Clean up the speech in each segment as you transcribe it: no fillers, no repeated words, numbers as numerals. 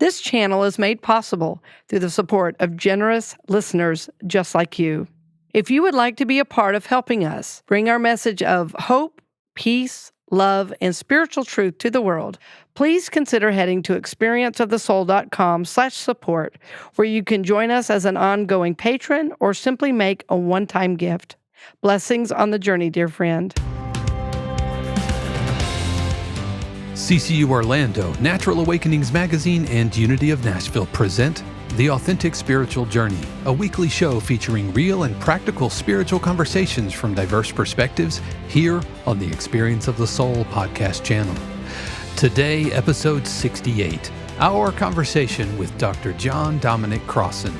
This channel is made possible through the support of generous listeners just like you. If you would like to be a part of helping us bring our message of hope, peace, love, and spiritual truth to the world, please consider heading to experienceofthesoul.com/support, where you can join us as an ongoing patron or simply make a one-time gift. Blessings on the journey, dear friend. CCU Orlando, Natural Awakenings Magazine, and Unity of Nashville present The Authentic Spiritual Journey, a weekly show featuring real and practical spiritual conversations from diverse perspectives here on the Experience of the Soul podcast channel. Today, episode 68, our conversation with Dr. John Dominic Crossan.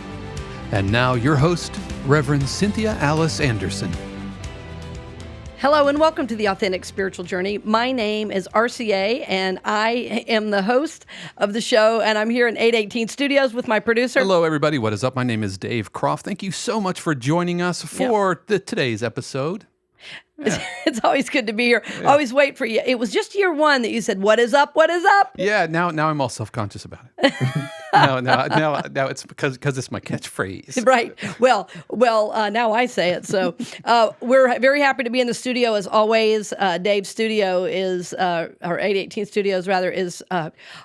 And now your host, Reverend Cynthia Alice Anderson. Hello and welcome to the Authentic Spiritual Journey. My name is RCA and I am the host of the show, and I'm here in 818 Studios with my producer. Hello everybody, what is up? My name is Dave Croft. Thank you so much for joining us for today's episode. Yeah. It's always good to be here. Yeah. Always wait for you. It was just year one that you said, "What is up? What is up?" Yeah, now I'm all self-conscious about it. Now it's because it's my catchphrase. Right. Well. Now I say it. So we're very happy to be in the studio as always. Dave's studio is, or 818 Studios rather, is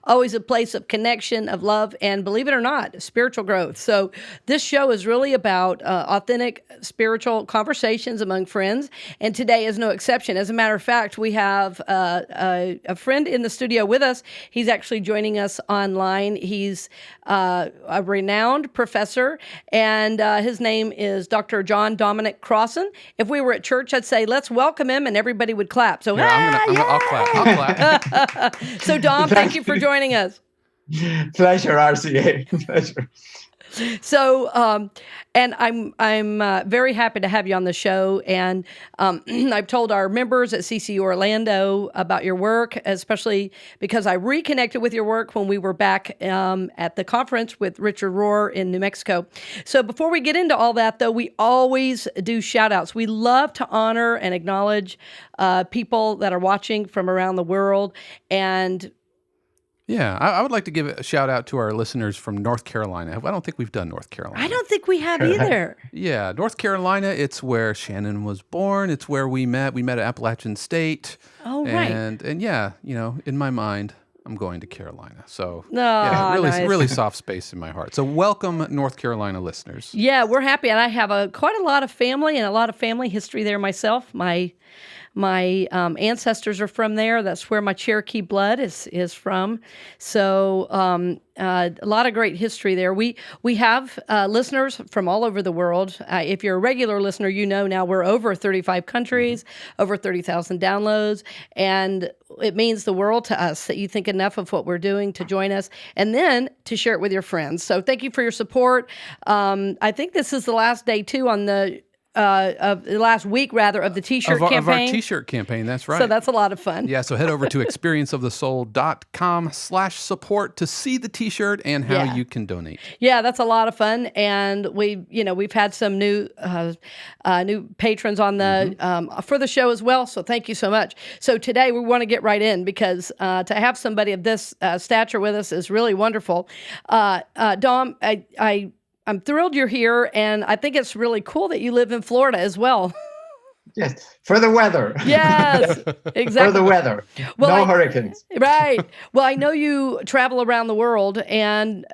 always a place of connection, of love, and believe it or not, spiritual growth. So this show is really about authentic spiritual conversations among friends, and today is no exception. As a matter of fact, we have a friend in the studio with us. He's actually joining us online. He's a renowned professor, and his name is Dr. John Dominic Crossan. If we were at church, I'd say, let's welcome him, and everybody would clap. So, I'll clap. So, Dom, thank you for joining us. Pleasure, RCA. Pleasure. So, and I'm very happy to have you on the show. And I've told our members at CCU Orlando about your work, especially because I reconnected with your work when we were back at the conference with Richard Rohr in New Mexico. So before we get into all that, though, we always do shout-outs. We love to honor and acknowledge people that are watching from around the world. And yeah, I would like to give a shout out to our listeners from North Carolina. I don't think we've done North Carolina. I don't think we have either. Yeah, North Carolina, it's where Shannon was born. It's where we met. We met at Appalachian State. Oh, right. And yeah, in my mind, I'm going to Carolina. So nice. Really soft space in my heart. So welcome, North Carolina listeners. Yeah, we're happy. And I have quite a lot of family and a lot of family history there myself. My ancestors are from there. That's where my Cherokee blood is from. So a lot of great history there. We have listeners from all over the world. If you're a regular listener, you know now we're over 35 countries, over 30,000 downloads, and it means the world to us that you think enough of what we're doing to join us and then to share it with your friends. So thank you for your support. I think this is the last day, too, on the of the last week, rather, of the T-shirt campaign. Of our T-shirt campaign, that's right. So that's a lot of fun. Yeah, so head over to experienceofthesoul.com/support to see the T-shirt and how you can donate. Yeah, that's a lot of fun, and we've had some new patrons on the for the show as well. So thank you so much. So today we want to get right in because to have somebody of this stature with us is really wonderful. Dom, I'm thrilled you're here, and I think it's really cool that you live in Florida as well. Yes, for the weather. Yes, exactly. For the weather. Well, no hurricanes. Right. Well, I know you travel around the world, and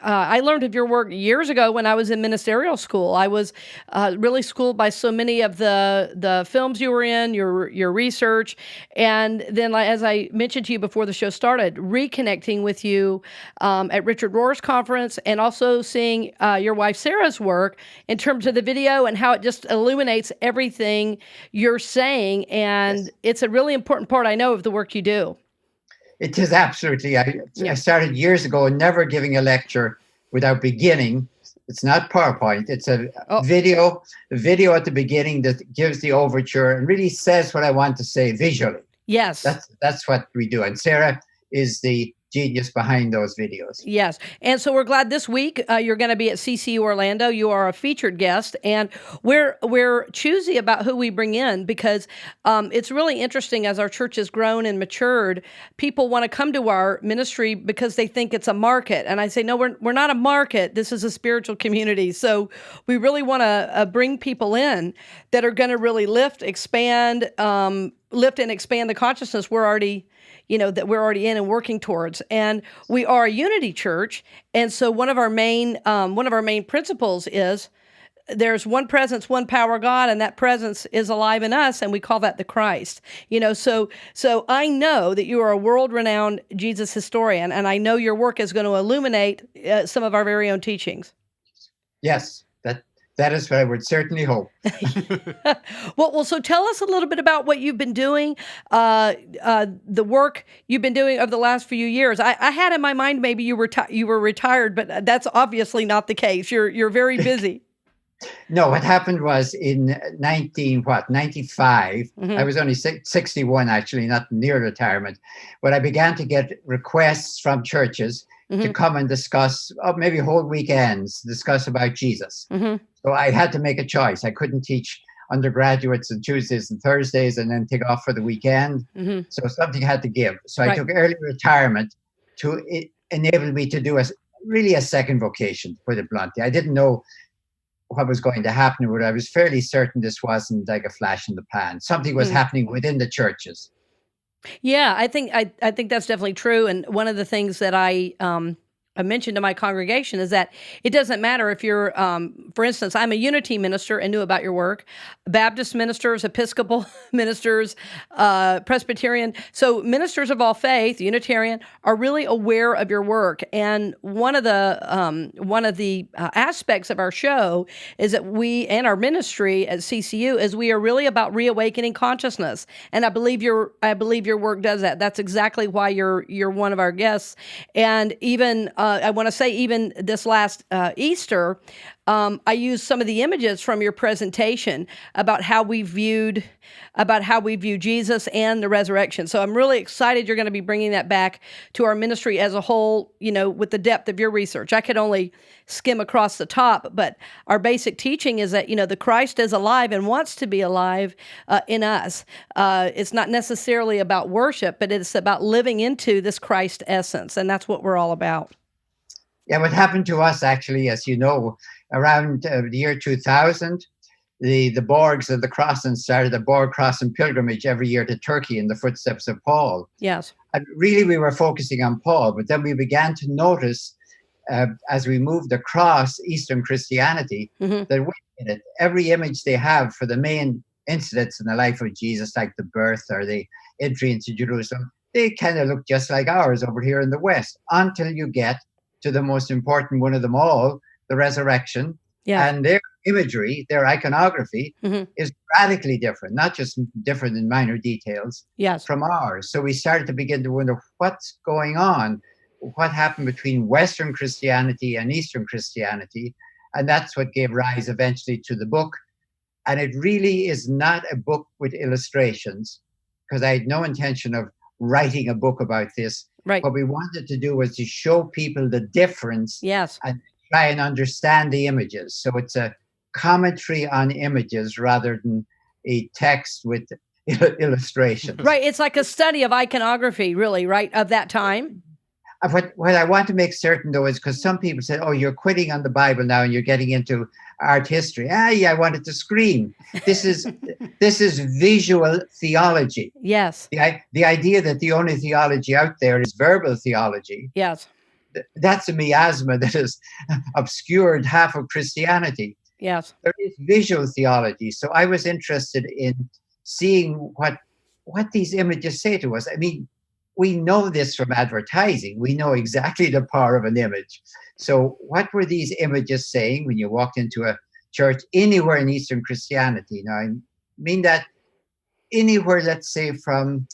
I learned of your work years ago when I was in ministerial school. I was really schooled by so many of the films you were in, your research, and then, as I mentioned to you before the show started, reconnecting with you at Richard Rohr's conference, and also seeing your wife Sarah's work in terms of the video and how it just illuminates everything you're saying, and it's a really important part, I know, of the work you do. It is absolutely. I started years ago never giving a lecture without beginning. It's not PowerPoint. It's a video at the beginning that gives the overture and really says what I want to say visually. Yes. That's what we do. And Sarah is the genius behind those videos. Yes. And so we're glad this week you're going to be at CCU Orlando. You are a featured guest, and we're choosy about who we bring in because it's really interesting as our church has grown and matured. People want to come to our ministry because they think it's a market. And I say, no, we're not a market. This is a spiritual community. So we really want to bring people in that are going to really lift and expand the consciousness we're already in and working towards. And we are a unity church. And so one of our main principles is there's one presence, one power God, and that presence is alive in us, and we call that the Christ. So I know that you are a world-renowned Jesus historian, and I know your work is going to illuminate some of our very own teachings. Yes, that is what I would certainly hope. Well, so tell us a little bit about what you've been doing, the work you've been doing over the last few years. I had in my mind maybe you were retired, but that's obviously not the case. You're very busy. No, what happened was in 95, I was only 61, actually, not near retirement, but I began to get requests from churches to come and discuss, maybe whole weekends, discuss about Jesus. So I had to make a choice. I couldn't teach undergraduates on Tuesdays and Thursdays and then take off for the weekend. So something had to give. So I took early retirement to enable me to do really a second vocation, to put it bluntly. I didn't know what was going to happen, but I was fairly certain this wasn't like a flash in the pan. Something was happening within the churches. Yeah, I think that's definitely true. And one of the things that I mentioned to my congregation is that it doesn't matter if you're, for instance, I'm a Unity minister and knew about your work, Baptist ministers, Episcopal ministers, Presbyterian. So ministers of all faith, Unitarian, are really aware of your work. And one of the aspects of our show is that we and our ministry at CCU is we are really about reawakening consciousness. And I believe your work does that. That's exactly why you're one of our guests. And even I want to say even this last Easter, I used some of the images from your presentation about how we view Jesus and the resurrection. So I'm really excited you're going to be bringing that back to our ministry as a whole, with the depth of your research. I could only skim across the top, but our basic teaching is that, the Christ is alive and wants to be alive in us. It's not necessarily about worship, but it's about living into this Christ essence, and that's what we're all about. Yeah, what happened to us, actually, as you know, around the year 2000, the Borgs of the Crossan started a Borg Crossan pilgrimage every year to Turkey in the footsteps of Paul. Yes. And really, we were focusing on Paul, but then we began to notice, as we moved across Eastern Christianity, that wait a minute, every image they have for the main incidents in the life of Jesus, like the birth or the entry into Jerusalem, they kind of look just like ours over here in the West, until you get to the most important one of them all, the resurrection. Yeah. And their imagery, their iconography is radically different, not just different in minor details from ours. So we started to begin to wonder what's going on, what happened between Western Christianity and Eastern Christianity. And that's what gave rise eventually to the book. And it really is not a book with illustrations, because I had no intention of writing a book about this. Right. What we wanted to do was to show people the difference and try and understand the images. So it's a commentary on images rather than a text with illustrations. Right. It's like a study of iconography, really, right, of that time. What I want to make certain, though, is because some people said, oh, you're quitting on the Bible now and you're getting into art history. Yeah, I wanted to scream. This is visual theology. Yes. The idea that the only theology out there is verbal theology. Yes. That's a miasma that has obscured half of Christianity. Yes. There is visual theology. So I was interested in seeing what these images say to us. I mean, we know this from advertising. We know exactly the power of an image. So what were these images saying when you walked into a church anywhere in Eastern Christianity? Now, I mean that anywhere, let's say, from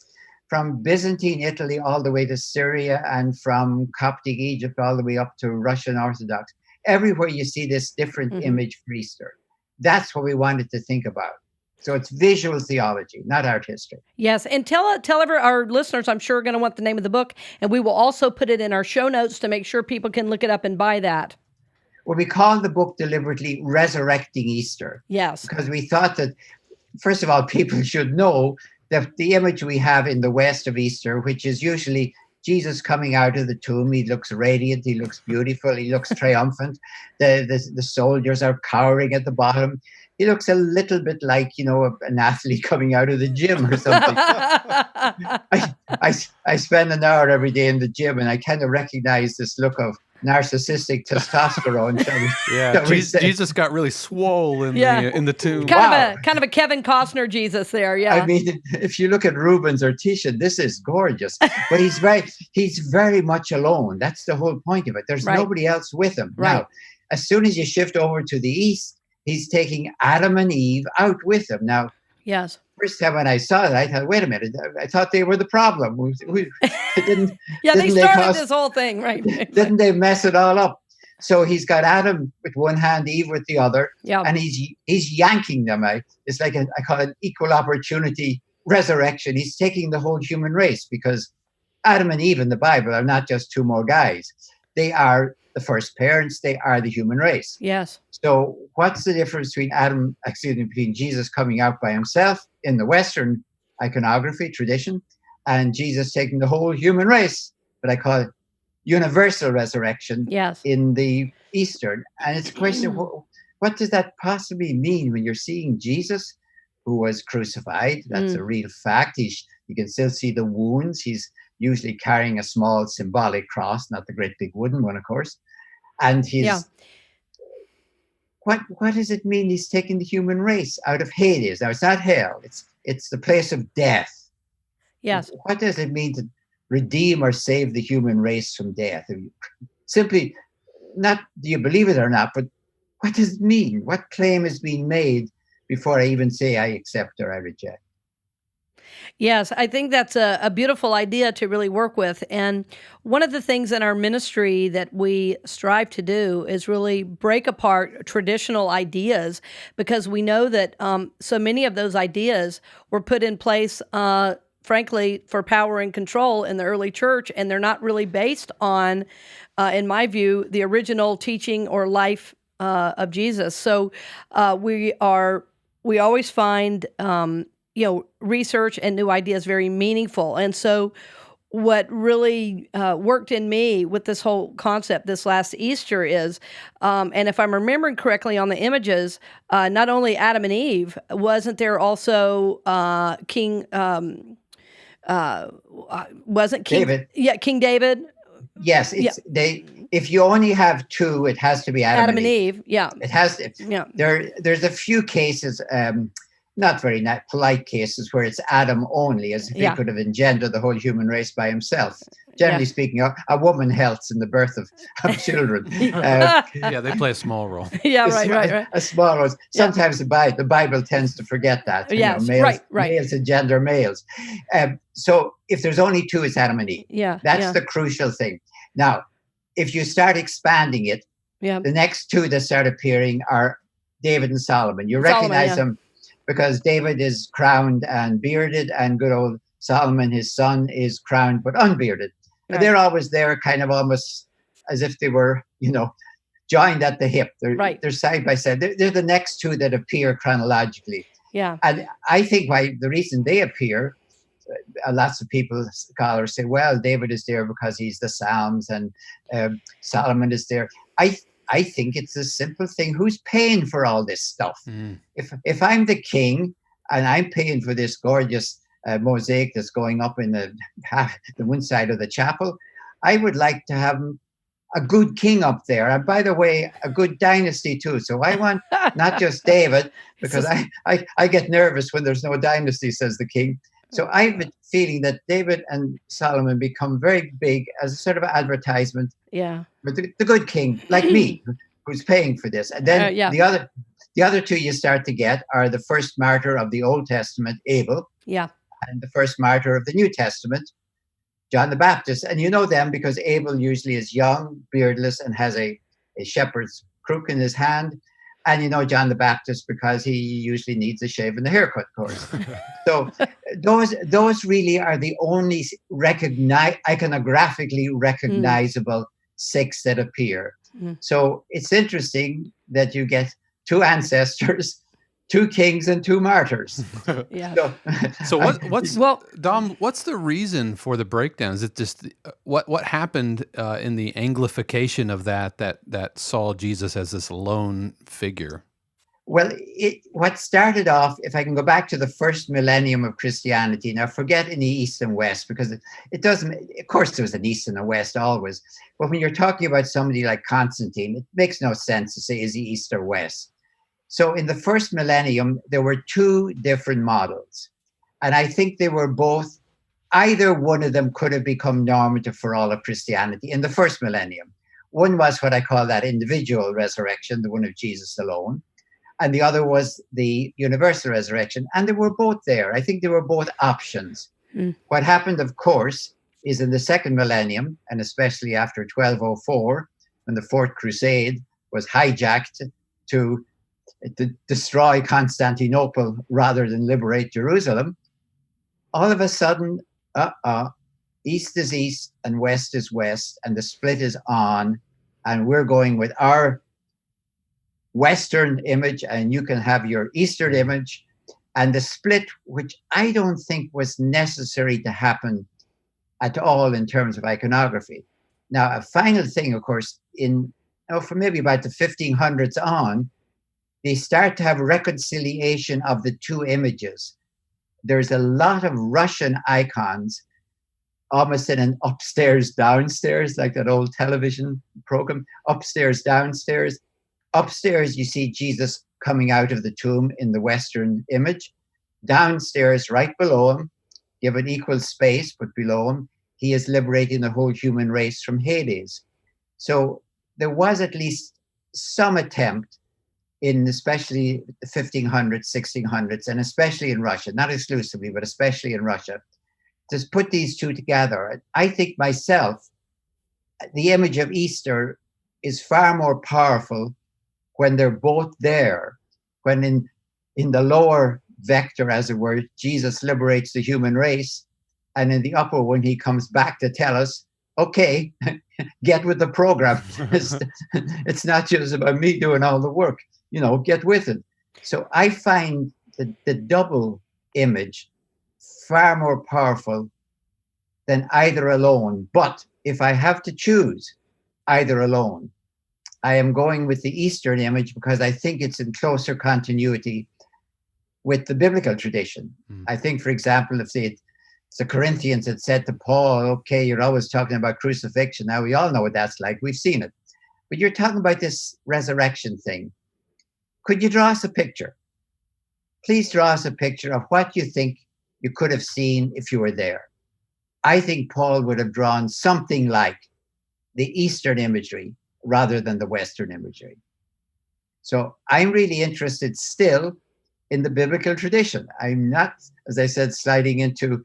Byzantine Italy all the way to Syria, and from Coptic Egypt all the way up to Russian Orthodox, everywhere you see this different image for Easter. That's what we wanted to think about. So it's visual theology, not art history. Yes, and tell our listeners, I'm sure, are going to want the name of the book, and we will also put it in our show notes to make sure people can look it up and buy that. Well, we call the book deliberately Resurrecting Easter. Yes. Because we thought that, first of all, people should know that the image we have in the West of Easter, which is usually Jesus coming out of the tomb, he looks radiant, he looks beautiful, he looks triumphant. The soldiers are cowering at the bottom. He looks a little bit like, an athlete coming out of the gym or something. I spend an hour every day in the gym, and I kind of recognize this look of narcissistic testosterone. Jesus got really swole in the tomb. Kind of a Kevin Costner Jesus there. Yeah. I mean, if you look at Rubens or Titian, this is gorgeous. But he's very much alone. That's the whole point of it. There's nobody else with him. Right. Now, as soon as you shift over to the East, he's taking Adam and Eve out with him. Now, yes. First time when I saw it, I thought, wait a minute, I thought they were the problem. They started this whole thing, right? Didn't they mess it all up? So he's got Adam with one hand, Eve with the other, and he's yanking them out. It's like I call it equal opportunity resurrection. He's taking the whole human race, because Adam and Eve in the Bible are not just two more guys. They are the first parents. They are the human race. Yes. So what's the difference between Jesus coming out by himself in the Western iconography tradition and Jesus taking the whole human race, but I call it universal resurrection in the Eastern? And it's a question of what does that possibly mean when you're seeing Jesus, who was crucified? That's a real fact. You can still see the wounds. He's usually carrying a small symbolic cross, not the great big wooden one, of course. And what does it mean he's taking the human race out of Hades? Now, it's not hell. It's the place of death. Yes. What does it mean to redeem or save the human race from death? Simply, not do you believe it or not, but what does it mean? What claim is being made before I even say I accept or I reject? Yes, I think that's a beautiful idea to really work with. And one of the things in our ministry that we strive to do is really break apart traditional ideas, because we know that so many of those ideas were put in place, frankly, for power and control in the early church, and they're not really based on, in my view, the original teaching or life of Jesus. So we always find research and new ideas very meaningful. And so what really worked in me with this whole concept this last Easter is, and if I'm remembering correctly on the images, not only Adam and Eve, wasn't there also King, wasn't King David? Yeah, King David. Yes, if you only have two, it has to be Adam and Eve. Yeah, it has to. Yeah, there's a few cases. Not very polite cases where it's Adam only, as if he could have engendered the whole human race by himself. Generally speaking, a woman helps in the birth of children. They play a small role. Right. A small role. Sometimes the Bible tends to forget that. Males engender males. So if there's only two, it's Adam and Eve. That's the crucial thing. Now, if you start expanding it, the next two that start appearing are David and Solomon. You recognize them because David is crowned and bearded, and good old Solomon, his son, is crowned but unbearded. Right. They're always there, kind of almost as if they were, joined at the hip. They're side by side. They're the next two that appear chronologically. Yeah. And I think the reason they appear, lots of people, scholars say, well, David is there because he's the Psalms, and Solomon is there. I think it's a simple thing. Who's paying for all this stuff? If I'm the king and I'm paying for this gorgeous mosaic that's going up in the one side of the chapel, I would like to have a good king up there. And by the way, a good dynasty too. So I want not just David, because I get nervous when there's no dynasty, says the king. So I have a feeling that David and Solomon become very big as a sort of advertisement. Yeah. But the good king, like me, who's paying for this. And then the other two you start to get are the first martyr of the Old Testament, Abel. Yeah. And the first martyr of the New Testament, John the Baptist. And you know them because Abel usually is young, beardless, and has a shepherd's crook in his hand. And John the Baptist, because he usually needs a shave and a haircut, of course. So those really are the only iconographically recognizable 6 that appear. So it's interesting that you get 2 ancestors, 2 kings, and 2 martyrs. Yeah. So Dom, what's the reason for the breakdown? Is it just what happened in the anglification of that saw Jesus as this lone figure? Well, what started off, if I can go back to the first millennium of Christianity, now forget any East and West, because it doesn't, of course there was an East and a West always, but when you're talking about somebody like Constantine, it makes no sense to say, is he East or West? So in the first millennium, there were 2 different models. And I think they were both, either one of them could have become normative for all of Christianity in the first millennium. One was what I call that individual resurrection, the one of Jesus alone. And the other was the universal resurrection. And they were both there. I think they were both options. What happened, of course, is in the second millennium, and especially after 1204, when the Fourth Crusade was hijacked to destroy Constantinople rather than liberate Jerusalem, all of a sudden, East is East and West is West, and the split is on, and we're going with our Western image, and you can have your Eastern image, and the split, which I don't think was necessary to happen at all in terms of iconography. Now, a final thing, of course, from maybe about the 1500s on, they start to have reconciliation of the 2 images. There's a lot of Russian icons, almost in an upstairs, downstairs, like that old television program, upstairs, downstairs. Upstairs, you see Jesus coming out of the tomb in the Western image. Downstairs, right below him, you have an equal space, but below him, he is liberating the whole human race from Hades. So there was at least some attempt in especially the 1500s, 1600s, and especially in Russia, not exclusively, but especially in Russia, to put these 2 together. I think myself, the image of Easter is far more powerful when they're both there, when in the lower vector, as it were, Jesus liberates the human race, and in the upper one, he comes back to tell us, okay, get with the program. It's not just about me doing all the work, get with it. So I find the double image far more powerful than either alone. But if I have to choose either alone, I am going with the Eastern image because I think it's in closer continuity with the biblical tradition. I think, for example, if the Corinthians had said to Paul, okay, you're always talking about crucifixion. Now we all know what that's like. We've seen it. But you're talking about this resurrection thing. Could you draw us a picture? Please draw us a picture of what you think you could have seen if you were there. I think Paul would have drawn something like the Eastern imagery rather than the Western imagery. So I'm really interested still in the biblical tradition. I'm not, as I said, sliding into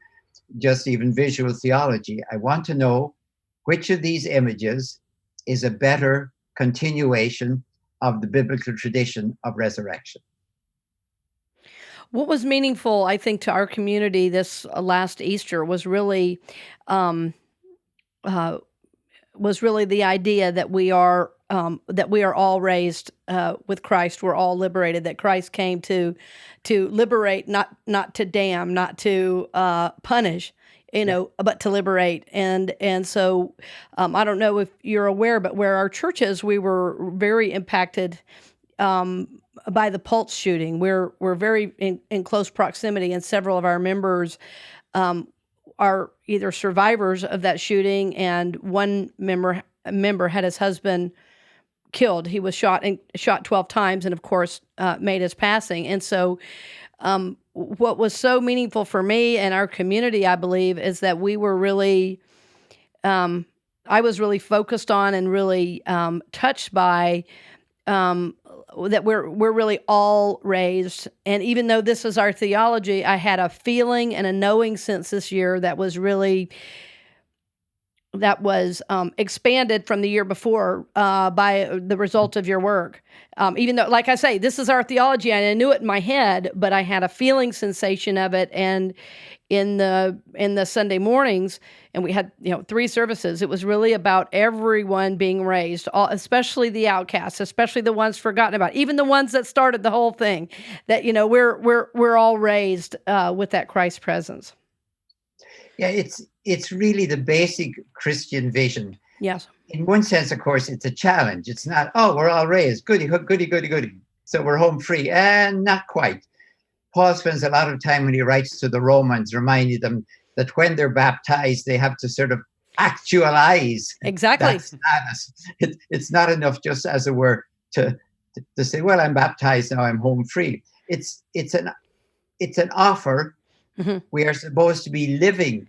just even visual theology. I want to know which of these images is a better continuation of the biblical tradition of resurrection. What was meaningful, I think, to our community this last Easter was really the idea that we are all raised with Christ. We're all liberated. That Christ came to liberate, not to damn, not to punish, but to liberate. And so I don't know if you're aware, but where our church is, we were very impacted by the Pulse shooting. We're very in close proximity, and several of our members are either survivors of that shooting, and one member had his husband killed. He was shot 12 times, and of course made his passing. And so what was so meaningful for me and our community, I believe, is that we were really I was really focused on and really touched by that we're really all raised. And even though this is our theology, I had a feeling and a knowing sense this year that was really that was expanded from the year before by the result of your work. Even though, like I say, this is our theology, and I knew it in my head, but I had a feeling sensation of it. And in the Sunday mornings, and we had 3 services. It was really about everyone being raised, especially the outcasts, especially the ones forgotten about, even the ones that started the whole thing. That we're all raised with that Christ presence. Yeah, it's really the basic Christian vision. Yes. In one sense, of course, it's a challenge. It's not, oh, we're all raised, goody, goody, goody, goody, so we're home free, and not quite. Paul spends a lot of time when he writes to the Romans, reminding them that when they're baptized, they have to sort of actualize exactly that status. It's not enough just, as it were, to say, well, I'm baptized now, I'm home free. It's an offer. Mm-hmm. We are supposed to be living,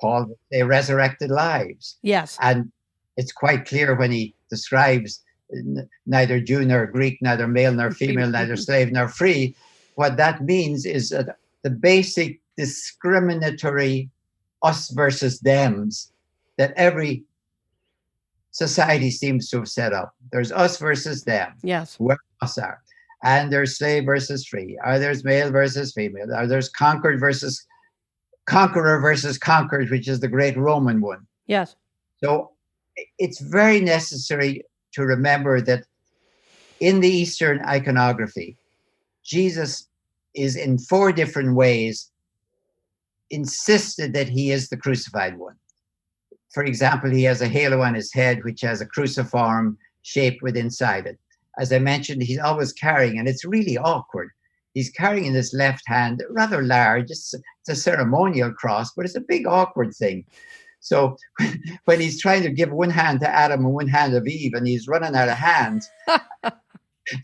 Paul would say, resurrected lives. Yes. And it's quite clear when he describes neither Jew nor Greek, neither male nor female, neither slave nor free. What that means is that the basic discriminatory us versus thems that every society seems to have set up. There's us versus them. Yes. Whoever us are. And there's slave versus free. Or there's male versus female. Or there's conqueror versus conquered, which is the great Roman one. Yes. So it's very necessary to remember that in the Eastern iconography, Jesus is in 4 different ways insisted that he is the crucified one. For example, he has a halo on his head, which has a cruciform shape within inside it. As I mentioned, he's always carrying, and it's really awkward. He's carrying in his left hand, rather large. It's a ceremonial cross, but it's a big, awkward thing. So when he's trying to give one hand to Adam and one hand of Eve, and he's running out of hands,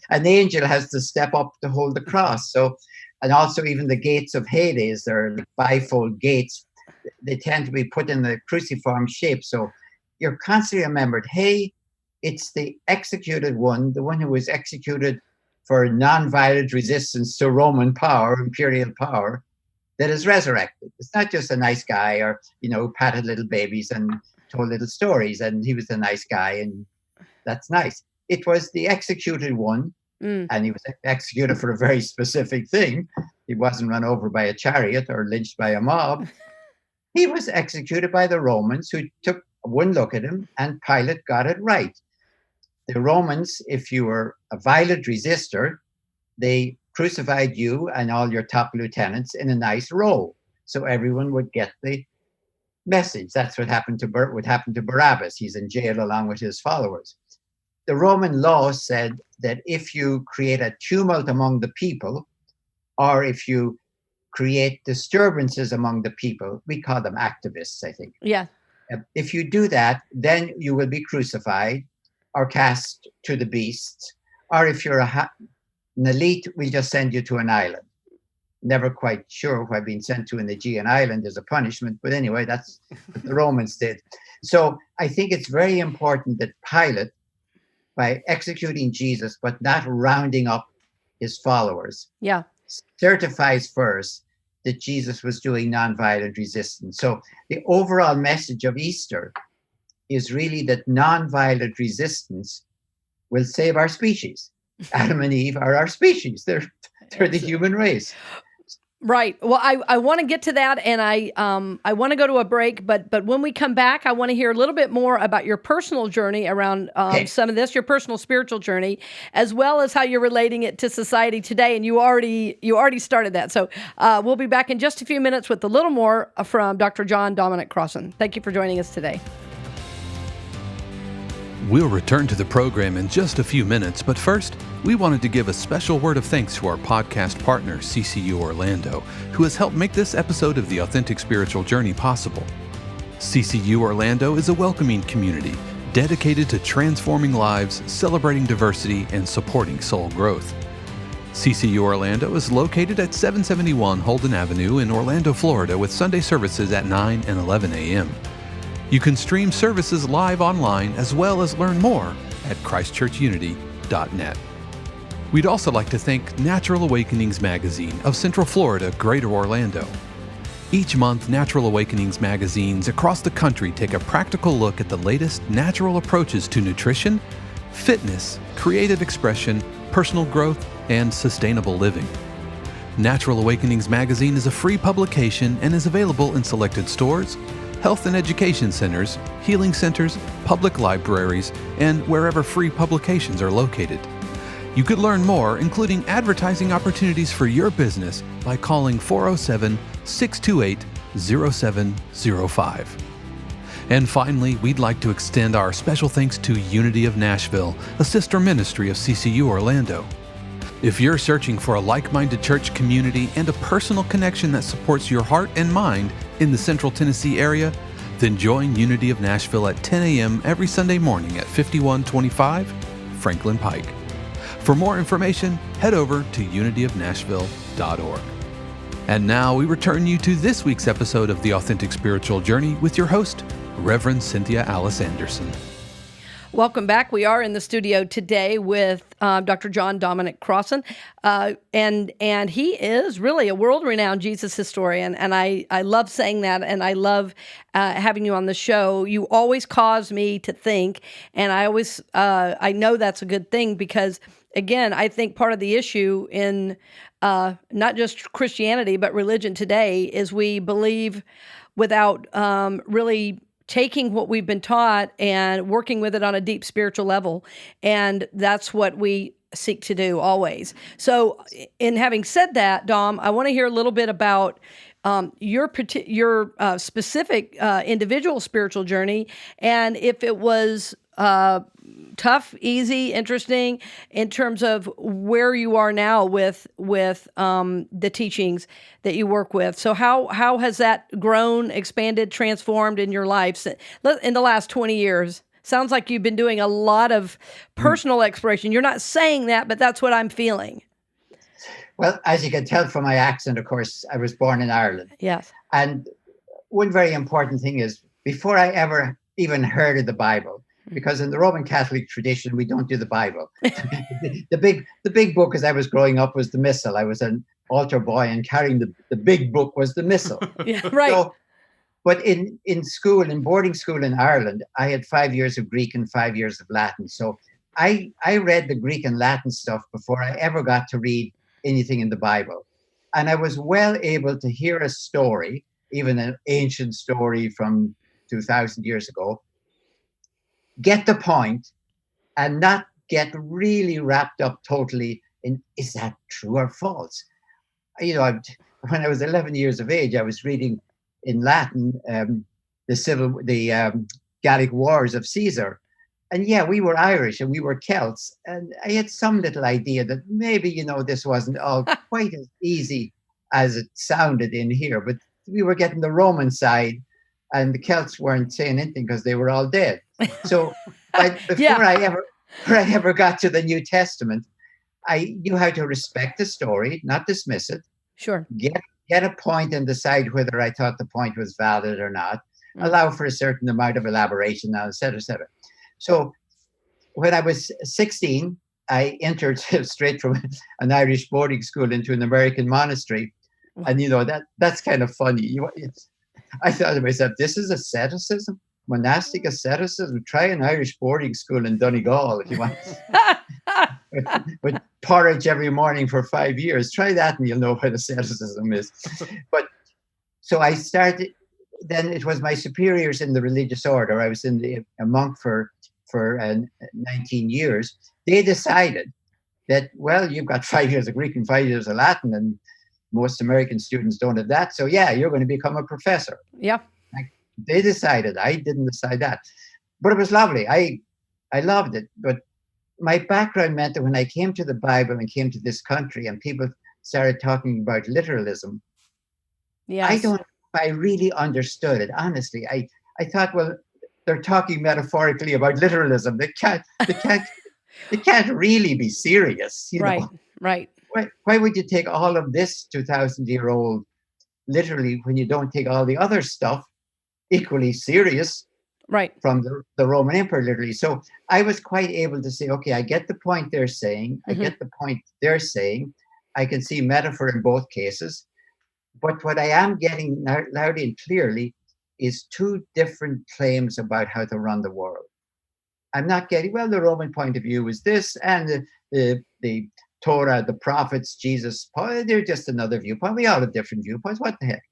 an angel has to step up to hold the cross. So, and also even the gates of Hades, they're bifold gates. They tend to be put in the cruciform shape. So you're constantly remembered, hey, it's the executed one, the one who was executed for nonviolent resistance to Roman power, imperial power, that is resurrected. It's not just a nice guy or, who patted little babies and told little stories and he was a nice guy and that's nice. It was the executed one, and he was executed for a very specific thing. He wasn't run over by a chariot or lynched by a mob. He was executed by the Romans, who took one look at him, and Pilate got it right. The Romans, if you were a violent resistor, they crucified you and all your top lieutenants in a nice row, so everyone would get the message. That's what happened to Barabbas. He's in jail along with his followers. The Roman law said that if you create a tumult among the people, or if you create disturbances among the people, we call them activists, I think. Yeah. If you do that, then you will be crucified or cast to the beasts. Or if you're an elite, we'll just send you to an island. Never quite sure why being sent to an Aegean island is a punishment, but anyway, that's what the Romans did. So I think it's very important that Pilate, by executing Jesus, but not rounding up his followers, certifies first that Jesus was doing nonviolent resistance. So the overall message of Easter is really that nonviolent resistance will save our species. Adam and Eve are our species. They're the human race. Right. Well, I want to get to that, and I want to go to a break, but when we come back, I want to hear a little bit more about your personal journey around some of this, your personal spiritual journey, as well as how you're relating it to society today. And you already started that. So we'll be back in just a few minutes with a little more from Dr. John Dominic Crossan. Thank you for joining us today. We'll return to the program in just a few minutes, but first, we wanted to give a special word of thanks to our podcast partner, CCU Orlando, who has helped make this episode of the Authentic Spiritual Journey possible. CCU Orlando is a welcoming community dedicated to transforming lives, celebrating diversity, and supporting soul growth. CCU Orlando is located at 771 Holden Avenue in Orlando, Florida, with Sunday services at 9 and 11 a.m. You can stream services live online as well as learn more at christchurchunity.net. We'd also like to thank Natural Awakenings magazine of Central Florida, Greater Orlando. Each month, Natural Awakenings magazines across the country take a practical look at the latest natural approaches to nutrition, fitness, creative expression, personal growth, and sustainable living. Natural Awakenings magazine is a free publication and is available in selected stores, health and education centers, healing centers, public libraries, and wherever free publications are located. You could learn more, including advertising opportunities for your business, by calling 407-628-0705. And finally, we'd like to extend our special thanks to Unity of Nashville, a sister ministry of CCU Orlando. If you're searching for a like-minded church community and a personal connection that supports your heart and mind in the Central Tennessee area, then join Unity of Nashville at 10 a.m. every Sunday morning at 5125 Franklin Pike. For more information, head over to unityofnashville.org. And now we return you to this week's episode of The Authentic Spiritual Journey with your host, Reverend Cynthia Alice Anderson. Welcome back. We are in the studio today with Dr. John Dominic Crossan, and he is really a world-renowned Jesus historian, and I love saying that, and I love having you on the show. You always cause me to think, and I know that's a good thing because, again, I think part of the issue in not just Christianity, but religion today is we believe without really taking what we've been taught and working with it on a deep spiritual level. And that's what we seek to do always. So in having said that, Dom, I want to hear a little bit about your specific individual spiritual journey, and if it was tough, easy, interesting in terms of where you are now with the teachings that you work with. So how has that grown, expanded, transformed in your life in the last 20 years? Sounds like you've been doing a lot of personal exploration. You're not saying that, but that's what I'm feeling. Well, as you can tell from my accent, of course, I was born in Ireland. Yes. And one very important thing is, before I ever even heard of the Bible, because in the Roman Catholic tradition, we don't do the Bible. The big book as I was growing up was the Missal. I was an altar boy, and carrying the big book was the Missal. Yeah, right. So, but in school, in boarding school in Ireland, I had 5 years of Greek and 5 years of Latin. So I read the Greek and Latin stuff before I ever got to read anything in the Bible. And I was well able to hear a story, even an ancient story from 2,000 years ago, get the point, and not get really wrapped up totally in, is that true or false? When I was 11 years of age, I was reading in Latin the Gallic Wars of Caesar. And yeah, we were Irish and we were Celts. And I had some little idea that maybe, this wasn't all quite as easy as it sounded in here. But we were getting the Roman side, and the Celts weren't saying anything because they were all dead. So before I ever got to the New Testament, I knew how to respect the story, not dismiss it. Sure. Get a point and decide whether I thought the point was valid or not. Allow for a certain amount of elaboration, et cetera, et cetera. So when I was 16, I entered straight from an Irish boarding school into an American monastery. And, that's kind of funny. I thought to myself, this is asceticism, monastic asceticism. Try an Irish boarding school in Donegal if you want. With porridge every morning for 5 years. Try that and you'll know what asceticism is. But so I started, then it was my superiors in the religious order. I was a monk for 19 years. They decided that, well, you've got 5 years of Greek and 5 years of Latin, and most American students don't have that. So yeah, you're going to become a professor. Yeah. They decided. I didn't decide that. But it was lovely. I loved it. But my background meant that when I came to the Bible and came to this country and people started talking about literalism, yes. I really understood it. Honestly, I thought, well, they're talking metaphorically about literalism. They can't really be serious. Right. Why would you take all of this 2,000-year-old literally when you don't take all the other stuff equally serious? Right. From the Roman Emperor, literally. So I was quite able to say, okay, I get the point they're saying. I get the point they're saying. I can see metaphor in both cases. But what I am getting loudly and clearly is two different claims about how to run the world. I'm not getting, well, the Roman point of view is this, and the Torah, the prophets, Jesus, they're just another viewpoint. We all have different viewpoints. What the heck?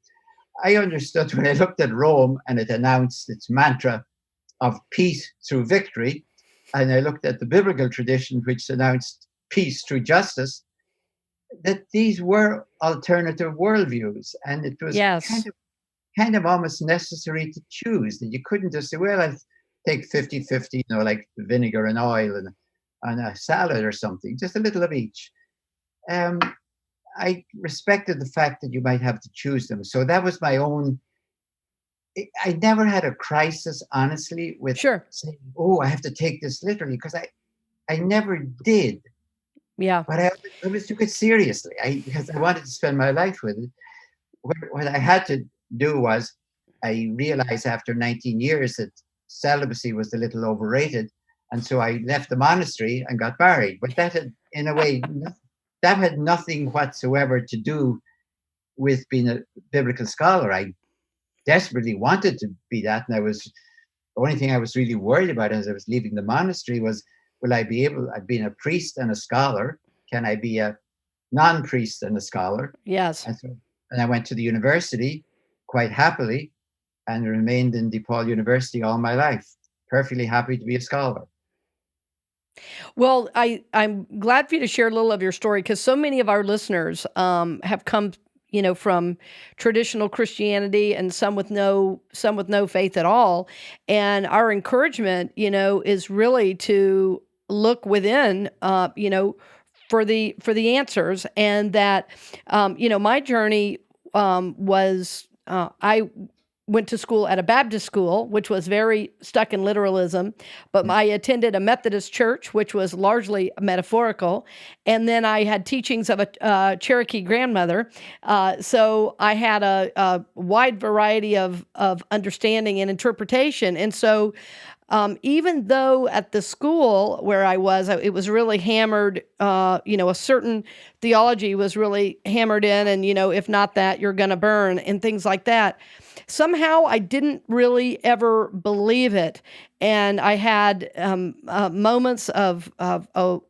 I understood when I looked at Rome and it announced its mantra of peace through victory, and I looked at the biblical tradition, which announced peace through justice, that these were alternative worldviews. And it was Yes. kind of almost necessary to choose, that you couldn't just say, well, I'll take 50-50, like vinegar and oil and a salad or something, just a little of each. I respected the fact that you might have to choose them. So that was my own. I never had a crisis, honestly, with saying, oh, I have to take this literally, because I never did. Yeah. But I always took it seriously because I wanted to spend my life with it. What I had to do was, I realized after 19 years that celibacy was a little overrated. And so I left the monastery and got married. But that had, in a way, that had nothing whatsoever to do with being a biblical scholar. I desperately wanted to be that. And the only thing I was really worried about as I was leaving the monastery was, will I be able, I've been a priest and a scholar. Can I be a non-priest and a scholar? Yes. And I went to the university quite happily and remained in DePaul University all my life, perfectly happy to be a scholar. Well, I'm glad for you to share a little of your story, because so many of our listeners have come, from traditional Christianity, and some with no faith at all. And our encouragement, is really to look within, for the answers. And that, my journey was, I went to school at a Baptist school, which was very stuck in literalism, but I attended a Methodist church, which was largely metaphorical. And then I had teachings of a Cherokee grandmother. So I had a wide variety of understanding and interpretation. And so even though at the school where I was, it was really hammered, a certain theology was really hammered in, and, if not that, you're going to burn, and things like that. Somehow I didn't really ever believe it. And I had moments of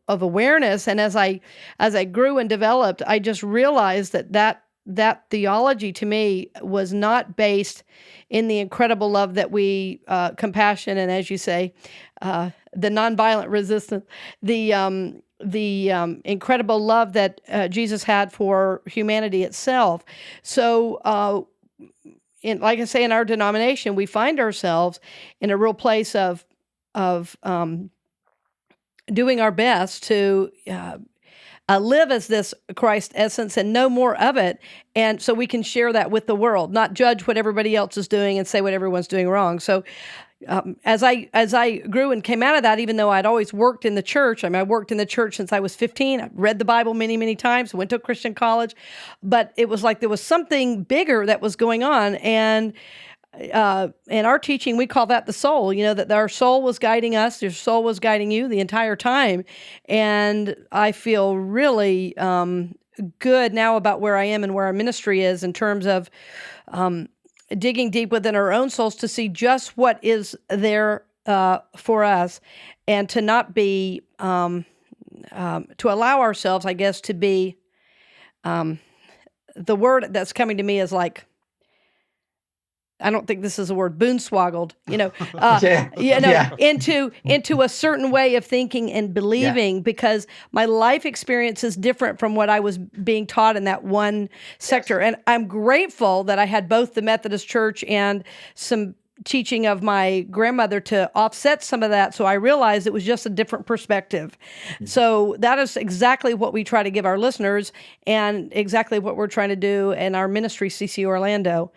awareness. And as I grew and developed, I just realized that theology to me was not based in the incredible love that we, compassion, and, as you say, the nonviolent resistance, the incredible love that Jesus had for humanity itself. So, like I say, in our denomination, we find ourselves in a real place of doing our best to live as this Christ essence and know more of it, and so we can share that with the world, not judge what everybody else is doing and say what everyone's doing wrong. So as I grew and came out of that, even though I'd always worked in the church, I worked in the church since I was 15. I read the Bible many, many times, went to a Christian college, but it was like there was something bigger that was going on. And in our teaching, we call that the soul, that our soul was guiding us, your soul was guiding you the entire time. And I feel really good now about where I am and where our ministry is, in terms of digging deep within our own souls to see just what is there for us, and to not be, to allow ourselves, I guess, to be, the word that's coming to me is like, I don't think this is a word, boonswoggled, into a certain way of thinking and believing, because my life experience is different from what I was being taught in that one sector. And I'm grateful that I had both the Methodist Church and some teaching of my grandmother to offset some of that. So I realized it was just a different perspective. Mm-hmm. So that is exactly what we try to give our listeners, and exactly what we're trying to do in our ministry, CCU Orlando.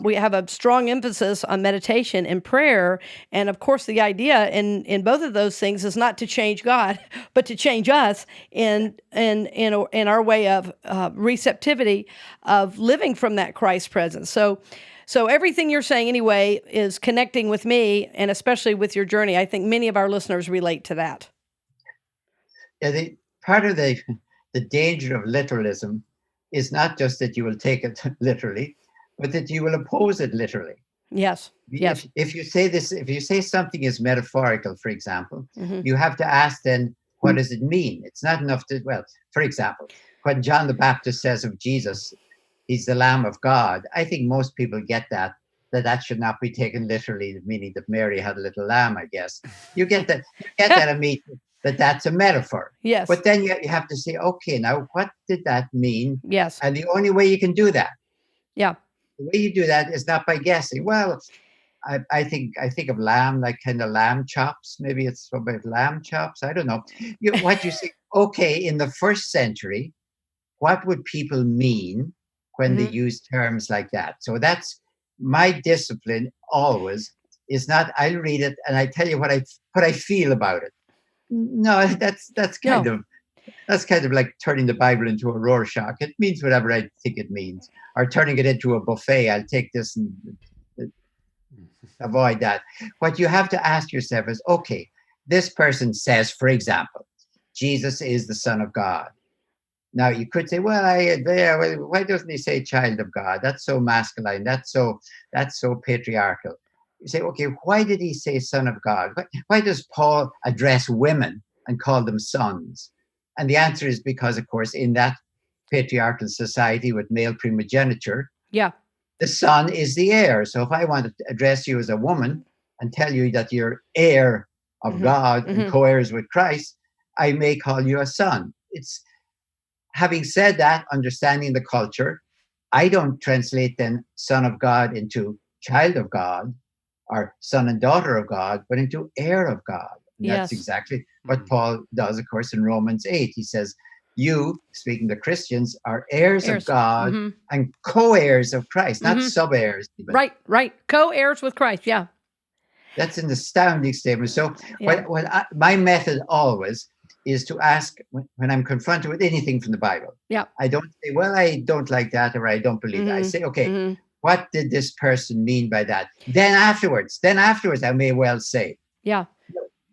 We have a strong emphasis on meditation and prayer. And of course, the idea in both of those things is not to change God, but to change us in our way of receptivity of living from that Christ presence. So everything you're saying, anyway, is connecting with me, and especially with your journey. I think many of our listeners relate to that. Yeah, part of the danger of literalism is not just that you will take it literally, but that you will oppose it literally. Yes. Yes. If you say this, if you say something is metaphorical, for example, Mm-hmm. you have to ask then, what does it mean? It's not enough to, well, for example, when John the Baptist says of Jesus, he's the Lamb of God, I think most people get that should not be taken literally, meaning that Mary had a little lamb, I guess. You get that immediately, that's a metaphor. Yes. But then you have to say, okay, now what did that mean? Yes. And the only way you can do that, yeah, the way you do that is not by guessing. Well, I think of lamb, like kind of lamb chops. Maybe it's about lamb chops. I don't know. What you say, okay, in the first century, what would people mean when they use terms like that? So that's my discipline always, is not I'll read it and I tell you what I feel about it. No, that's kind of like turning the Bible into a Rorschach. It means whatever I think it means. Or turning it into a buffet. I'll take this and avoid that. What you have to ask yourself is, okay, this person says, for example, Jesus is the Son of God. Now you could say, well, why doesn't he say child of God? That's so masculine. That's so patriarchal. You say, okay, why did he say Son of God? Why does Paul address women and call them sons? And the answer is because, of course, in that patriarchal society with male primogeniture, the son is the heir. So if I want to address you as a woman and tell you that you're heir of God and co-heirs with Christ, I may call you a son. It's having said that, understanding the culture, I don't translate then son of God into child of God or son and daughter of God, but into heir of God. And that's exactly what Paul does, of course, in Romans 8. He says, you, speaking to Christians, are heirs of God and co-heirs of Christ, not sub-heirs. Even. Right. Co-heirs with Christ, yeah. That's an astounding statement. So my method always is to ask when I'm confronted with anything from the Bible. Yeah. I don't say, well, I don't like that or I don't believe that. I say, okay, what did this person mean by that? Then afterwards, I may well say,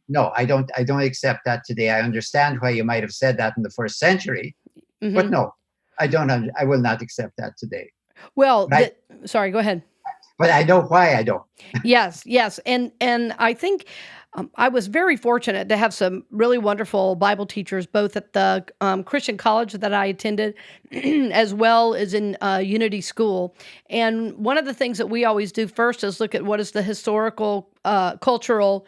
no, I don't accept that today. I understand why you might have said that in the first century, but no, I don't. I will not accept that today. Well, sorry, go ahead. But I know why I don't. Yes, and I think I was very fortunate to have some really wonderful Bible teachers, both at the Christian college that I attended, as well as in Unity School. And one of the things that we always do first is look at what is the historical, cultural,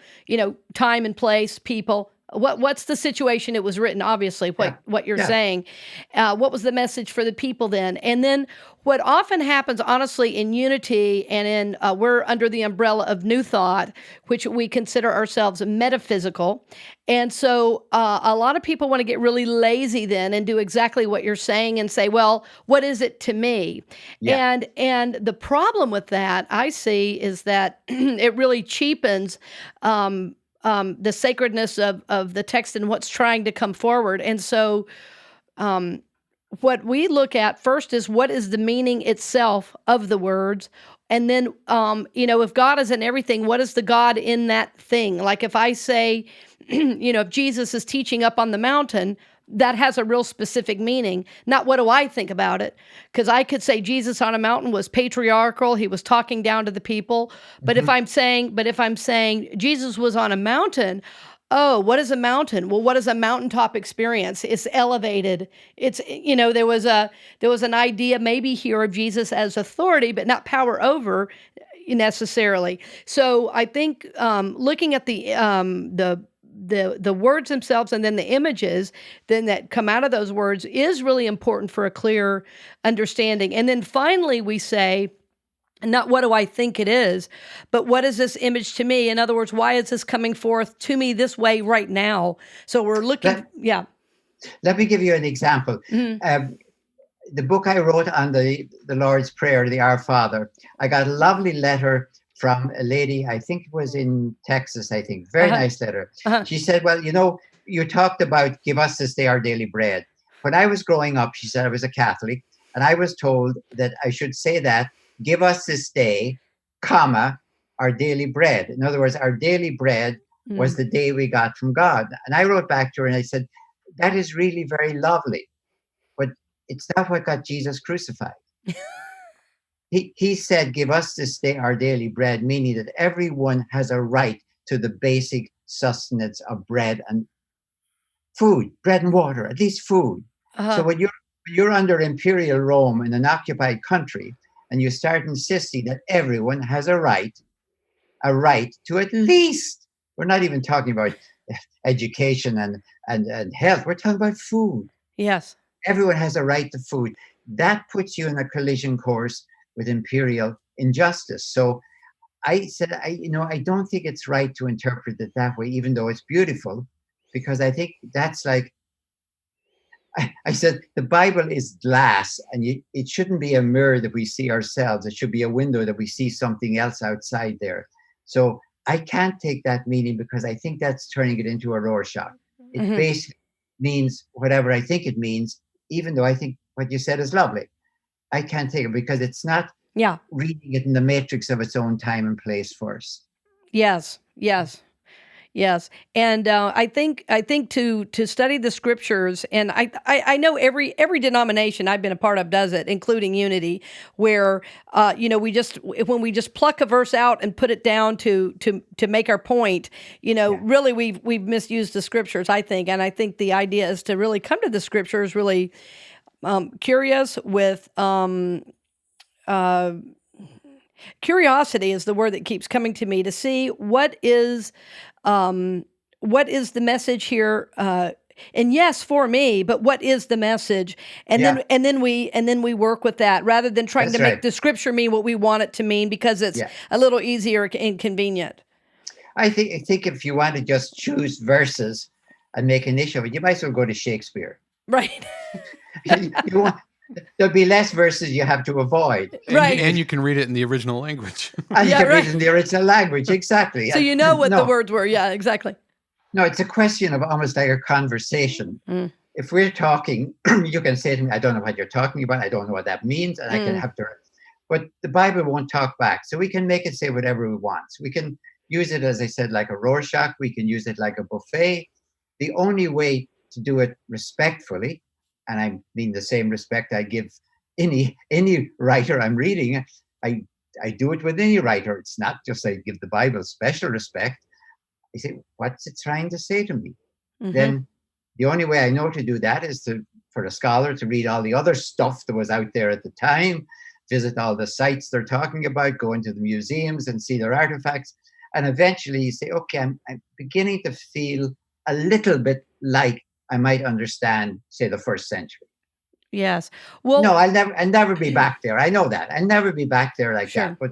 time and place, people. What's the situation it was written, obviously, what you're saying. What was the message for the people then? And then what often happens, honestly, in Unity and in, we're under the umbrella of New Thought, which we consider ourselves metaphysical. And so a lot of people want to get really lazy then and do exactly what you're saying and say, well, what is it to me? Yeah. And the problem with that, I see, is that it really cheapens the sacredness of the text and what's trying to come forward. And so what we look at first is what is the meaning itself of the words. And then, if God is in everything, what is the God in that thing? Like if I say, if Jesus is teaching up on the mountain, that has a real specific meaning, not what do I think about it. Because I could say Jesus on a mountain was patriarchal, he was talking down to the people. But if I'm saying Jesus was on a mountain, oh, what is a mountain? Well, what is a mountaintop experience? It's elevated. It's, there was an idea maybe here of Jesus as authority, but not power over necessarily. So I think looking at the words themselves and then the images then that come out of those words is really important for a clear understanding. And then finally we say, not what do I think it is, but what is this image to me? In other words, why is this coming forth to me this way right now? So we're looking, Let me give you an example. The book I wrote on the Lord's Prayer, the Our Father, I got a lovely letter from a lady, I think it was in Texas, very nice letter. She said, well, you talked about give us this day our daily bread. When I was growing up, she said, I was a Catholic, and I was told that I should say that, give us this day, comma, our daily bread. In other words, our daily bread was the day we got from God. And I wrote back to her and I said, that is really very lovely. But it's not what got Jesus crucified. He said, give us this day our daily bread, meaning that everyone has a right to the basic sustenance of bread and food, bread and water, at least food. So when you're under imperial Rome in an occupied country, and you start insisting that everyone has a right to at least, we're not even talking about education and health, we're talking about food. Yes. Everyone has a right to food. That puts you in a collision course with imperial injustice. So I said, I don't think it's right to interpret it that way, even though it's beautiful, because I think that's like, I said, the Bible is glass, and it shouldn't be a mirror that we see ourselves. It should be a window that we see something else outside there. So I can't take that meaning, because I think that's turning it into a Rorschach. It basically means whatever I think it means, even though I think what you said is lovely. I can't take it because it's not reading it in the matrix of its own time and place first. Yes. Yes, and I think to study the scriptures, and I know every denomination I've been a part of does it, including Unity, where when we just pluck a verse out and put it down to make our point, really we've misused the scriptures, I think, and I think the idea is to really come to the scriptures really curious with. Curiosity is the word that keeps coming to me, to see what is the message here, and yes, for me, but what is the message, and then we work with that, rather than trying to make the scripture mean what we want it to mean, because it's a little easier and convenient. I think if you want to just choose verses and make an issue of it, you might as well go to Shakespeare. Right. There'll be less verses you have to avoid. Right. And you can read it in the original language. And you can read it in the original language, exactly. So you know what the words were. Yeah, exactly. No, it's a question of almost like a conversation. If we're talking, you can say to me, I don't know what you're talking about. I don't know what that means. And I can have to, but the Bible won't talk back. So we can make it say whatever we want. So we can use it, as I said, like a Rorschach. We can use it like a buffet. The only way to do it respectfully, and I mean the same respect I give any writer I'm reading, I do it with any writer. It's not just I give the Bible special respect. I say, what's it trying to say to me? Then the only way I know to do that is for a scholar to read all the other stuff that was out there at the time, visit all the sites they're talking about, go into the museums and see their artifacts. And eventually you say, okay, I'm beginning to feel a little bit like I might understand, say, the first century. Yes. Well, no, I'll never be back there. I know that. I'll never be back there like that. But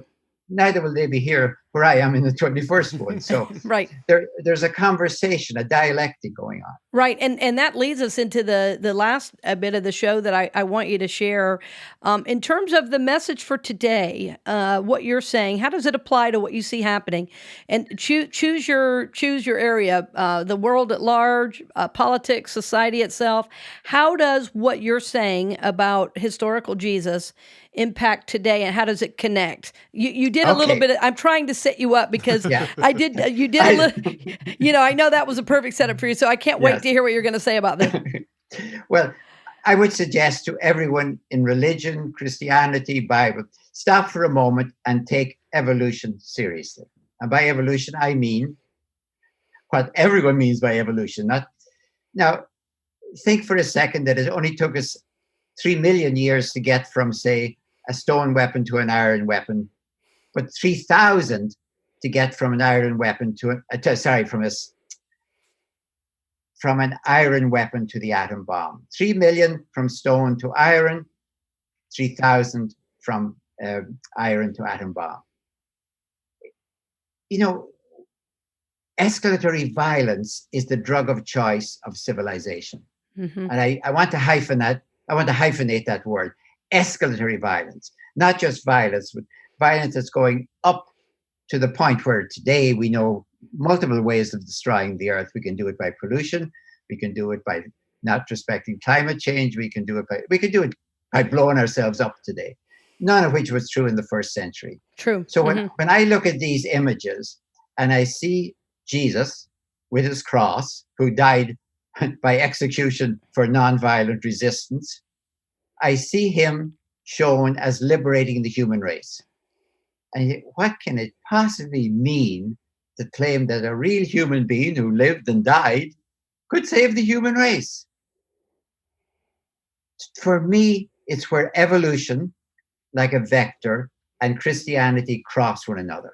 neither will they be here where I am in the 21st one. So right. There's a conversation, a dialectic going on. Right. And that leads us into the last bit of the show that I want you to share. In terms of the message for today, what you're saying, how does it apply to what you see happening? And choose your area, the world at large, politics, society itself. How does what you're saying about historical Jesus impact today, and how does it connect? You did a little bit. I'm trying to set you up because you did a little. I know that was a perfect setup for you, so I can't wait to hear what you're going to say about this. Well, I would suggest to everyone in religion, Christianity, Bible, stop for a moment and take evolution seriously. And by evolution, I mean what everyone means by evolution. Now, think for a second that it only took us 3 million years to get from, say, a stone weapon to an iron weapon, but 3,000 to get from an iron weapon from an iron weapon to the atom bomb. 3 million from stone to iron, 3,000 from iron to atom bomb. Escalatory violence is the drug of choice of civilization. And I want to hyphenate that word, escalatory violence, not just violence, but violence that's going up to the point where today we know multiple ways of destroying the earth. We can do it by pollution. We can do it by not respecting climate change. We can do it by blowing ourselves up today. None of which was true in the first century. True. So when I look at these images and I see Jesus with his cross, who died by execution for nonviolent resistance, I see him shown as liberating the human race. And what can it possibly mean to claim that a real human being who lived and died could save the human race? For me, it's where evolution, like a vector, and Christianity cross one another.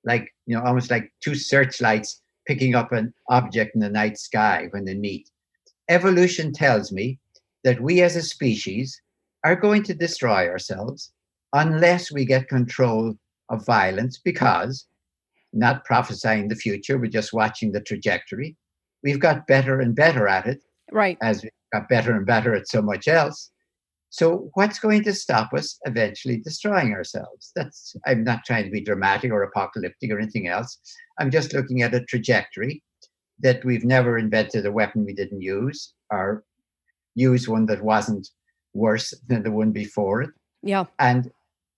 Like, almost like two searchlights picking up an object in the night sky when they meet. Evolution tells me that we as a species are going to destroy ourselves unless we get control of violence, because, not prophesying the future, but just watching the trajectory, we've got better and better at it, right, as we got better and better at so much else. So what's going to stop us eventually destroying ourselves? I'm not trying to be dramatic or apocalyptic or anything else. I'm just looking at a trajectory that we've never invented a weapon we didn't use, or use one that wasn't worse than the one before it. Yeah. And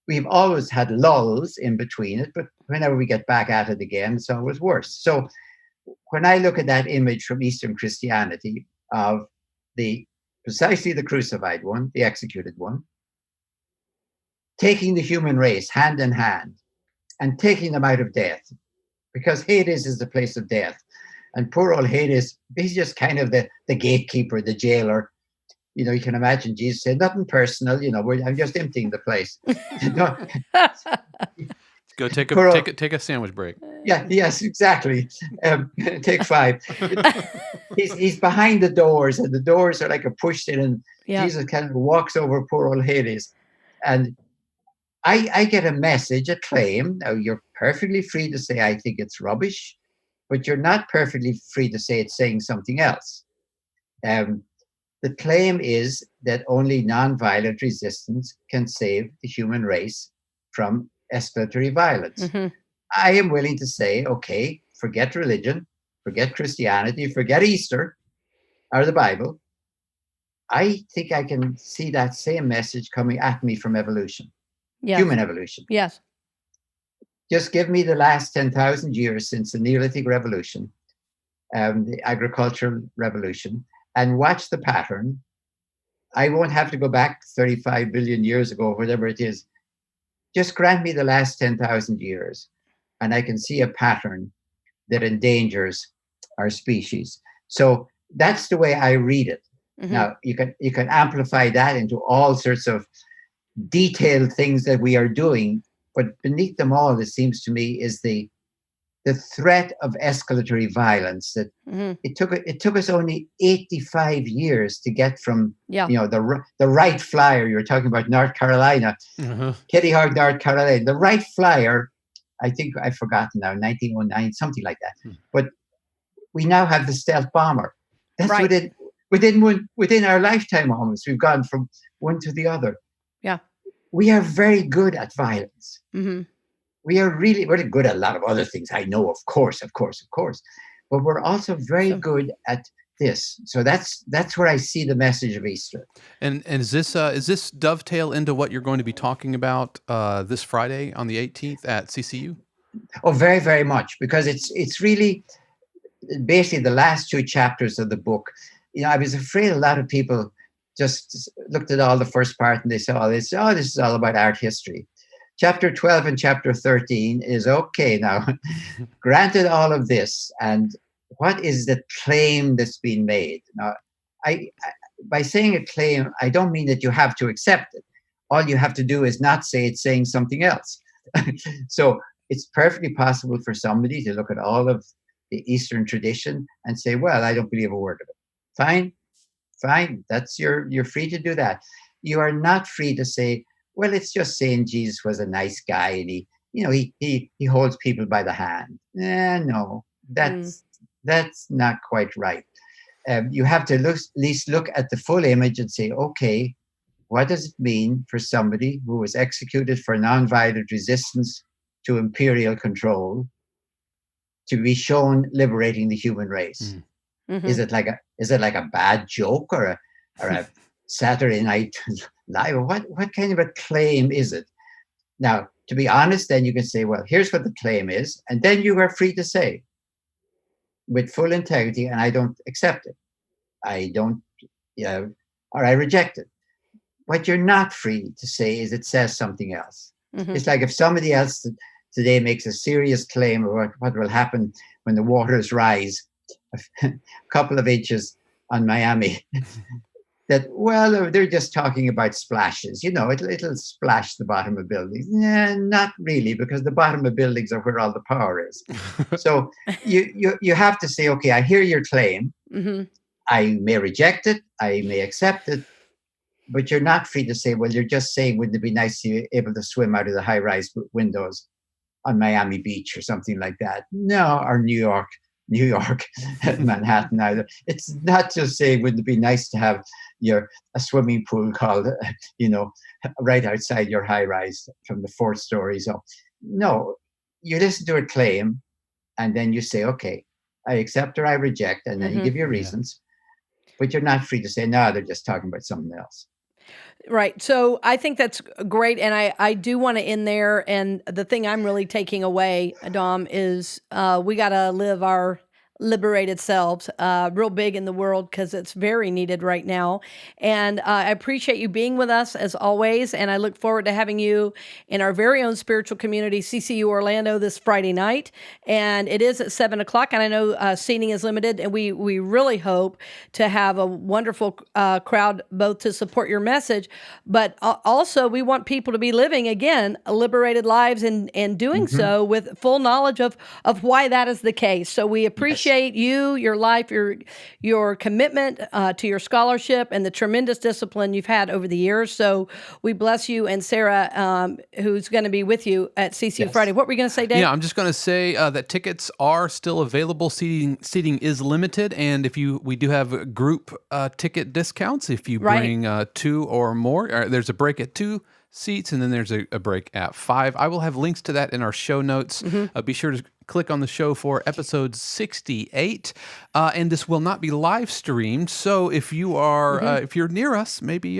we've always had lulls in between it, but whenever we get back at it again, it's always worse. So when I look at that image from Eastern Christianity of precisely the crucified one, the executed one, taking the human race hand in hand and taking them out of death, because Hades is the place of death. And poor old Hades, he's just kind of the gatekeeper, the jailer. You can imagine Jesus said, nothing personal, I'm just emptying the place. Go take a sandwich break. Yeah, yes, exactly. Take 5. He's behind the doors, and the doors are like a push in, and Jesus kind of walks over poor old Hades. And I get a message, a claim. Now, you're perfectly free to say, I think it's rubbish, but you're not perfectly free to say it's saying something else. The claim is that only nonviolent resistance can save the human race from escalatory violence. Mm-hmm. I am willing to say, okay, forget religion, forget Christianity, forget Easter or the Bible. I think I can see that same message coming at me from evolution, human evolution. Yes. Just give me the last 10,000 years since the Neolithic Revolution, the agricultural revolution, and watch the pattern. I won't have to go back 35 billion years ago, whatever it is. Just grant me the last 10,000 years, and I can see a pattern that endangers our species. So that's the way I read it. Mm-hmm. Now, you can amplify that into all sorts of detailed things that we are doing, but beneath them all, it seems to me, is the threat of escalatory violence. That mm-hmm. it took us only 85 years to get from the Wright Flyer. You were talking about North Carolina, mm-hmm. Kitty Hawk, North Carolina. The Wright Flyer, I think I've forgotten now, 1909, something like that. Mm-hmm. But we now have the stealth bomber. That's right. within our lifetime almost. We've gone from one to the other. Yeah, we are very good at violence. Mm-hmm. We are really good at a lot of other things. I know, of course. But we're also very good at this. So that's where I see the message of Easter. And is this dovetail into what you're going to be talking about this Friday on the 18th at CCU? Oh, very, very much, because it's really basically the last 2 chapters of the book. I was afraid a lot of people just looked at all the first part and they saw this is all about art history. Chapter 12 and chapter 13 is okay now. Granted all of this, and what is the claim that's been made? Now, by saying a claim, I don't mean that you have to accept it. All you have to do is not say it's saying something else. So it's perfectly possible for somebody to look at all of the Eastern tradition and say, well, I don't believe a word of it. Fine. That's you're free to do that. You are not free to say, well, it's just saying Jesus was a nice guy and he holds people by the hand. No, that's not quite right. You have to at least look at the full image and say, okay, what does it mean for somebody who was executed for nonviolent resistance to imperial control to be shown liberating the human race? Mm-hmm. Is it like a bad joke or a Saturday Night Live? What kind of a claim is it? Now, to be honest, then you can say, well, here's what the claim is, and then you are free to say with full integrity, and I don't accept it. I don't, or I reject it. what you're not free to say is it says something else. Mm-hmm. It's like if somebody else today makes a serious claim about what will happen when the waters rise a couple of inches on Miami, that, well, they're just talking about splashes. It'll splash the bottom of buildings. Nah, not really, because the bottom of buildings are where all the power is. So you have to say, okay, I hear your claim. Mm-hmm. I may reject it. I may accept it. But you're not free to say, well, you're just saying, wouldn't it be nice to be able to swim out of the high-rise windows on Miami Beach or something like that? No, or New York, Manhattan either. It's not just saying, wouldn't it be nice to have a swimming pool called, right outside your high-rise from the 4th story. So, no, you listen to a claim, and then you say, okay, I accept or I reject, and then you give your reasons. But you're not free to say, no, they're just talking about something else. Right. So I think that's great. And I do want to end there. And the thing I'm really taking away, Dom, is we got to live our liberated selves real big in the world, because it's very needed right now. And I appreciate you being with us as always. And I look forward to having you in our very own spiritual community, CCU Orlando, this Friday night. And it is at 7:00. And I know seating is limited. And we really hope to have a wonderful crowd, both to support your message, but also we want people to be living, again, liberated lives, and doing so with full knowledge of why that is the case. So we appreciate you, your life, your commitment to your scholarship, and the tremendous discipline you've had over the years. So we bless you, and Sarah, who's going to be with you at CCU Friday. What were you going to say, Dave? Yeah, I'm just going to say that tickets are still available. Seating is limited, and we do have group ticket discounts if you bring 2 or more. There's a break at 2 seats, and then there's a break at 5. I will have links to that in our show notes. Be sure to click on the show for episode 68. And this will not be live streamed. So if you are, if you're near us, maybe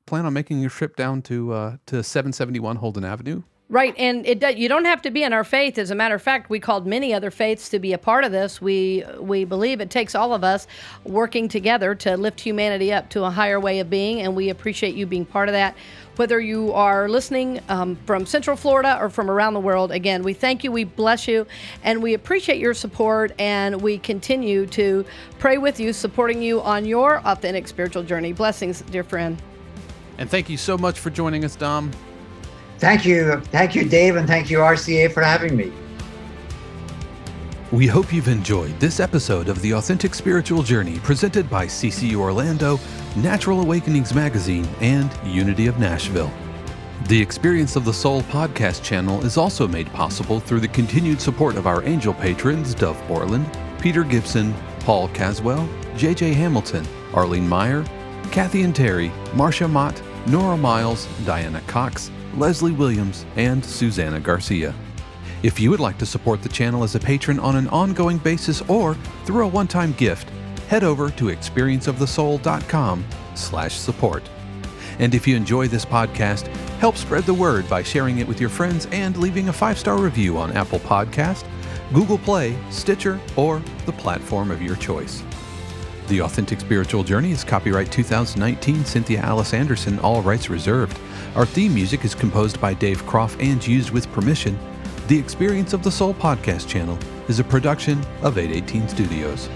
plan on making your trip down to 771 Holden Avenue. Right, and you don't have to be in our faith. As a matter of fact, we called many other faiths to be a part of this. We believe it takes all of us working together to lift humanity up to a higher way of being, and we appreciate you being part of that. Whether you are listening from Central Florida or from around the world, again, we thank you, we bless you, and we appreciate your support, and we continue to pray with you, supporting you on your authentic spiritual journey. Blessings, dear friend. And thank you so much for joining us, Dom. Thank you, Dave, and thank you, RCA, for having me. We hope you've enjoyed this episode of The Authentic Spiritual Journey, presented by CCU Orlando, Natural Awakenings Magazine, and Unity of Nashville. The Experience of the Soul podcast channel is also made possible through the continued support of our angel patrons, Dove Borland, Peter Gibson, Paul Caswell, J.J. Hamilton, Arlene Meyer, Kathy and Terry, Marcia Mott, Nora Miles, Diana Cox, Leslie Williams, and Susanna Garcia. If you would like to support the channel as a patron on an ongoing basis or through a one-time gift, head over to experienceofthesoul.com/support. And if you enjoy this podcast, help spread the word by sharing it with your friends and leaving a 5-star review on Apple Podcast, Google Play, Stitcher, or the platform of your choice. The Authentic Spiritual Journey is copyright 2019 Cynthia Alice Anderson, all rights reserved. Our theme music is composed by Dave Croft and used with permission. The Experience of the Soul podcast channel is a production of 818 Studios.